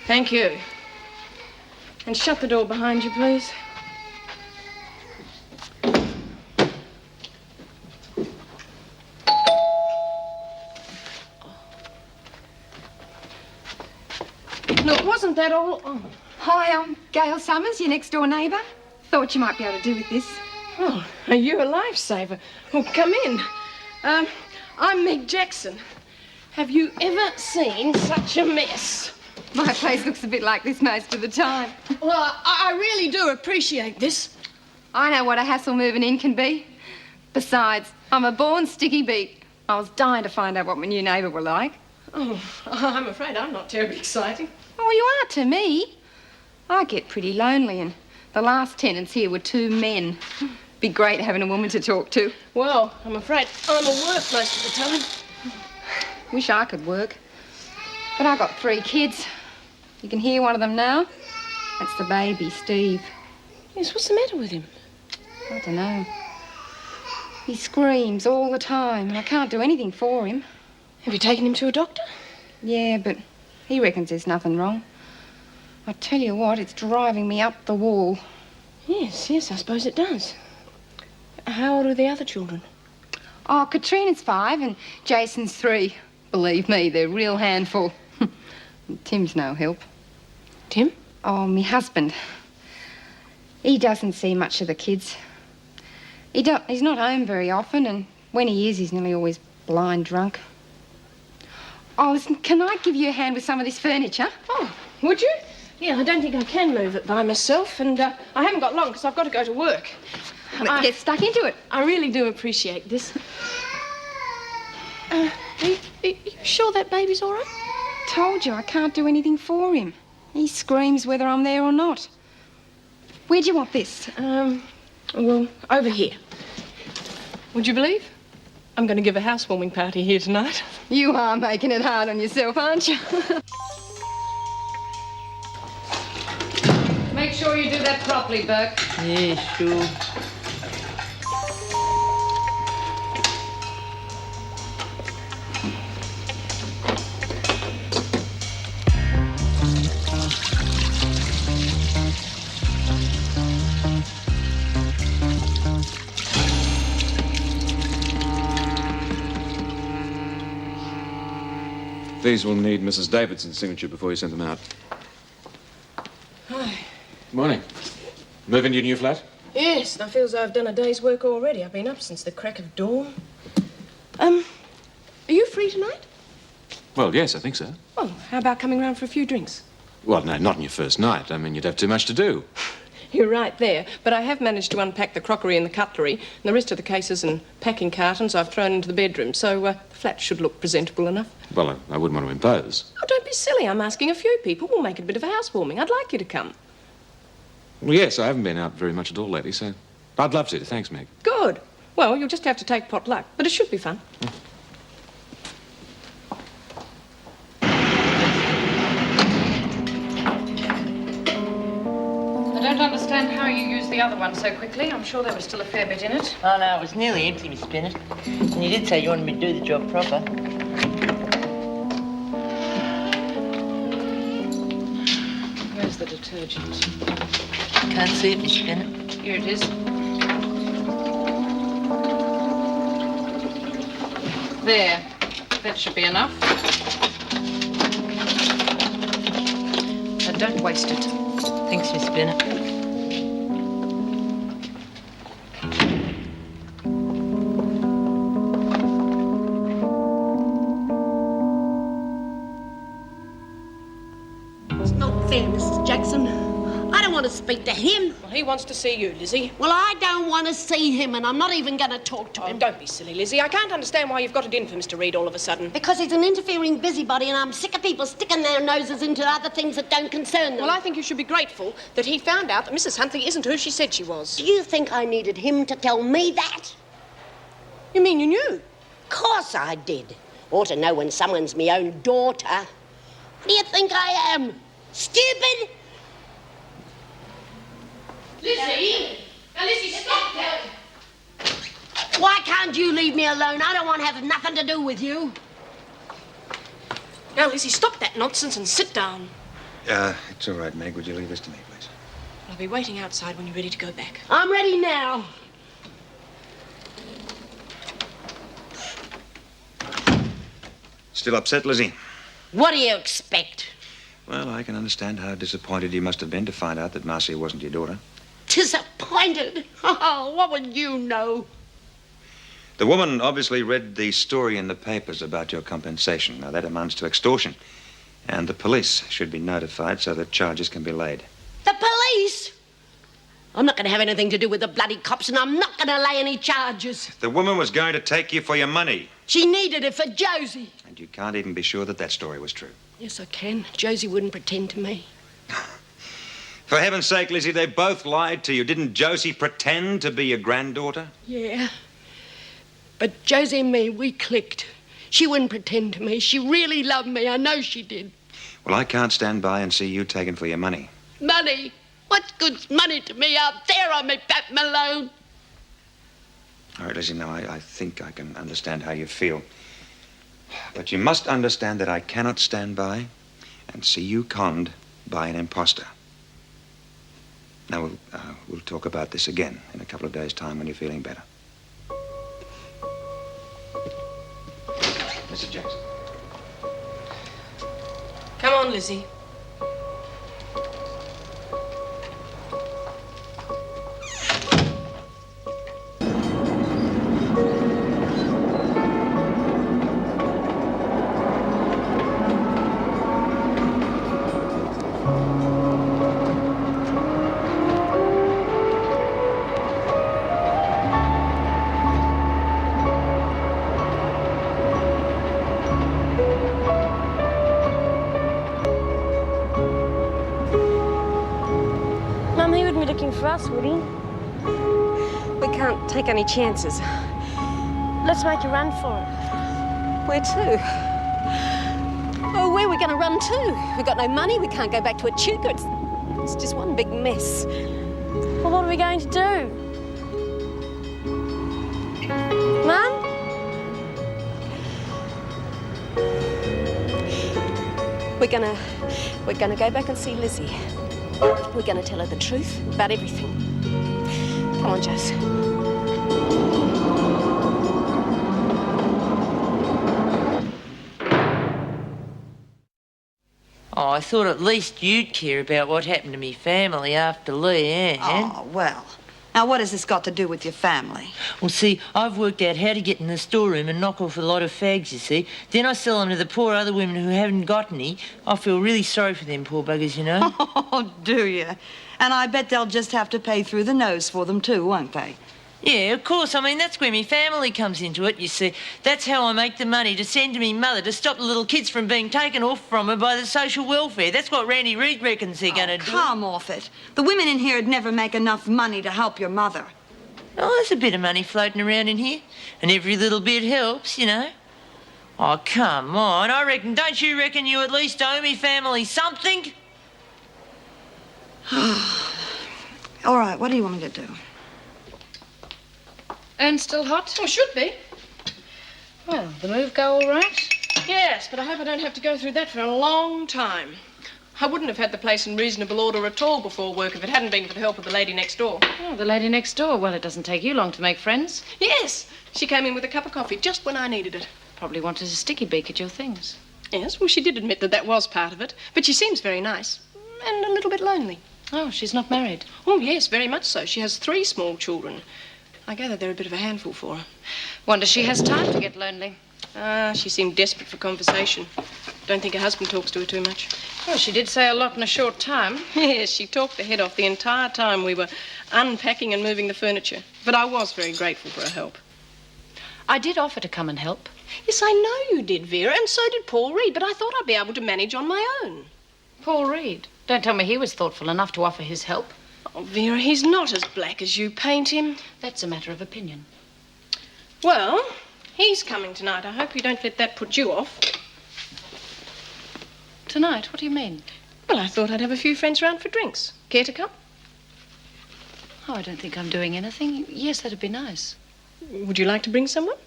Thank you. And shut the door behind you, please. Look, wasn't that all? Oh. Hi, I'm Gail Summers, your next-door neighbour. Thought you might be able to do with this. Oh, are you a lifesaver? Well, come in. I'm Meg Jackson. Have you ever seen such a mess? My place looks a bit like this most of the time. Well, I really do appreciate this. I know what a hassle moving in can be. Besides, I'm a born sticky beak. I was dying to find out what my new neighbour were like. Oh, I'm afraid I'm not terribly exciting. Oh, you are to me. I get pretty lonely, and the last tenants here were 2 men. Be great having a woman to talk to. Well, I'm afraid I'm at work most of the time. Wish I could work. But I got 3 kids. You can hear one of them now. That's the baby, Steve. Yes, what's the matter with him? I don't know. He screams all the time, and I can't do anything for him. Have you taken him to a doctor? Yeah, but he reckons there's nothing wrong. I tell you what, it's driving me up the wall. Yes, I suppose it does. How old are the other children? Oh, Katrina's 5 and Jason's 3. Believe me, they're a real handful. Tim's no help. Tim? Oh, me husband. He doesn't see much of the kids. He's not home very often, and when he is, he's nearly always blind drunk. Oh, listen, can I give you a hand with some of this furniture? Oh, would you? Yeah, I don't think I can move it by myself, and I haven't got long because I've got to go to work. Let's get stuck into it. I really do appreciate this. Are you sure that baby's all right? Told you, I can't do anything for him. He screams whether I'm there or not. Where do you want this? Well, over here. Would you believe? I'm going to give a housewarming party here tonight. You are making it hard on yourself, aren't you? Make sure you do that properly, Burke. Yeah, sure. These will need Mrs. Davidson's signature before you send them out. Hi. Morning. Move into your new flat? Yes, and I feel as though I've done a day's work already. I've been up since the crack of dawn. Are you free tonight? Well, yes, I think so. Well, how about coming round for a few drinks? Well, no, not on your first night. I mean, you'd have too much to do. You're right there, but I have managed to unpack the crockery and the cutlery, and the rest of the cases and packing cartons I've thrown into the bedroom, so the flat should look presentable enough. Well, I wouldn't want to impose. Oh, don't be silly. I'm asking a few people. We'll make it a bit of a housewarming. I'd like you to come. Well, yes, I haven't been out very much at all lately, so I'd love to. Thanks, Meg. Good. Well, you'll just have to take pot luck, but it should be fun. I don't understand how you used the other one so quickly. I'm sure there was still a fair bit in it. Oh, no, it was nearly empty, Miss Bennett. And you did say you wanted me to do the job proper. Where's the detergent? Can't see it, Miss Bennett. Here it is. There. That should be enough. Now, don't waste it. Thanks, Miss Bennett. It's not fair, Mrs. Jackson. I don't want to speak to him. Well, he wants to see you, Lizzie. Well, I don't want to see him, and I'm not even going to talk to him. Don't be silly, Lizzie. I can't understand why you've got it in for Mr. Reed all of a sudden. Because he's an interfering busybody, and I'm sick of people sticking their noses into other things that don't concern them. Well, I think you should be grateful that he found out that Mrs. Huntley isn't who she said she was. Do you think I needed him to tell me that? You mean you knew? Of course I did. Ought to know when someone's my own daughter. What do you think I am? Stupid? Lizzie! Now, Lizzie, stop that! Why can't you leave me alone? I don't want to have nothing to do with you. Now, Lizzie, stop that nonsense and sit down. It's all right, Meg. Would you leave this to me, please? I'll be waiting outside when you're ready to go back. I'm ready now. Still upset, Lizzie? What do you expect? Well, I can understand how disappointed you must have been to find out that Marcia wasn't your daughter. Disappointed? Oh, what would you know? The woman obviously read the story in the papers about your compensation. Now, that amounts to extortion. And the police should be notified so that charges can be laid. The police? I'm not going to have anything to do with the bloody cops, and I'm not going to lay any charges. The woman was going to take you for your money. She needed it for Josie. And you can't even be sure that that story was true. Yes, I can. Josie wouldn't pretend to me. For heaven's sake, Lizzie, they both lied to you. Didn't Josie pretend to be your granddaughter? Yeah. But Josie and me, we clicked. She wouldn't pretend to me. She really loved me. I know she did. Well, I can't stand by and see you taken for your money. Money? What good's money to me out there on me, Pat Malone? All right, Lizzie, now I think I can understand how you feel. But you must understand that I cannot stand by and see you conned by an imposter. Now, we'll talk about this again in a couple of days' time when you're feeling better. Mr. Jackson. Come on, Lizzie. Mum, he wouldn't be looking for us, would he? We can't take any chances. Let's make a run for it. Where to? Oh, where are we going to run to? We've got no money. We can't go back to Echuca. It's just one big mess. Well, what are we going to do? Mum? We're gonna go back and see Lizzie. We're gonna tell her the truth about everything. Come on, Jose. Oh, I thought at least you'd care about what happened to me family after Lee, eh? Oh, well. Now, what has this got to do with your family? Well, see, I've worked out how to get in the storeroom and knock off a lot of fags, you see. Then I sell them to the poor other women who haven't got any. I feel really sorry for them poor buggers, you know. Oh, do you? And I bet they'll just have to pay through the nose for them too, won't they? Yeah, of course. I mean, that's where my family comes into it, you see. That's how I make the money to send to me mother to stop the little kids from being taken off from her by the social welfare. That's what Randy Reed reckons they're going to do. Come off it. The women in here would never make enough money to help your mother. Oh, there's a bit of money floating around in here, and every little bit helps, you know. Oh, come on. Don't you reckon you at least owe me family something? All right, what do you want me to do? And still hot? Oh, should be. Well, the move go all right? Yes, but I hope I don't have to go through that for a long time. I wouldn't have had the place in reasonable order at all before work if it hadn't been for the help of the lady next door. Oh, the lady next door. Well, it doesn't take you long to make friends. Yes, she came in with a cup of coffee just when I needed it. Probably wanted a sticky beak at your things. Yes, well, she did admit that that was part of it, but she seems very nice and a little bit lonely. Oh, she's not married? Oh, yes, very much so. She has 3 small children. I gather they're a bit of a handful for her. Wonder she has time to get lonely. She seemed desperate for conversation. Don't think her husband talks to her too much. Well, she did say a lot in a short time. Yes, she talked the head off the entire time we were unpacking and moving the furniture. But I was very grateful for her help. I did offer to come and help. Yes, I know you did, Vera, and so did Paul Reed, but I thought I'd be able to manage on my own. Paul Reed? Don't tell me he was thoughtful enough to offer his help. Oh, Vera, he's not as black as you paint him. That's a matter of opinion. Well, he's coming tonight. I hope you don't let that put you off. Tonight? What do you mean? Well, I thought I'd have a few friends round for drinks. Care to come? Oh, I don't think I'm doing anything. Yes, that'd be nice. Would you like to bring someone?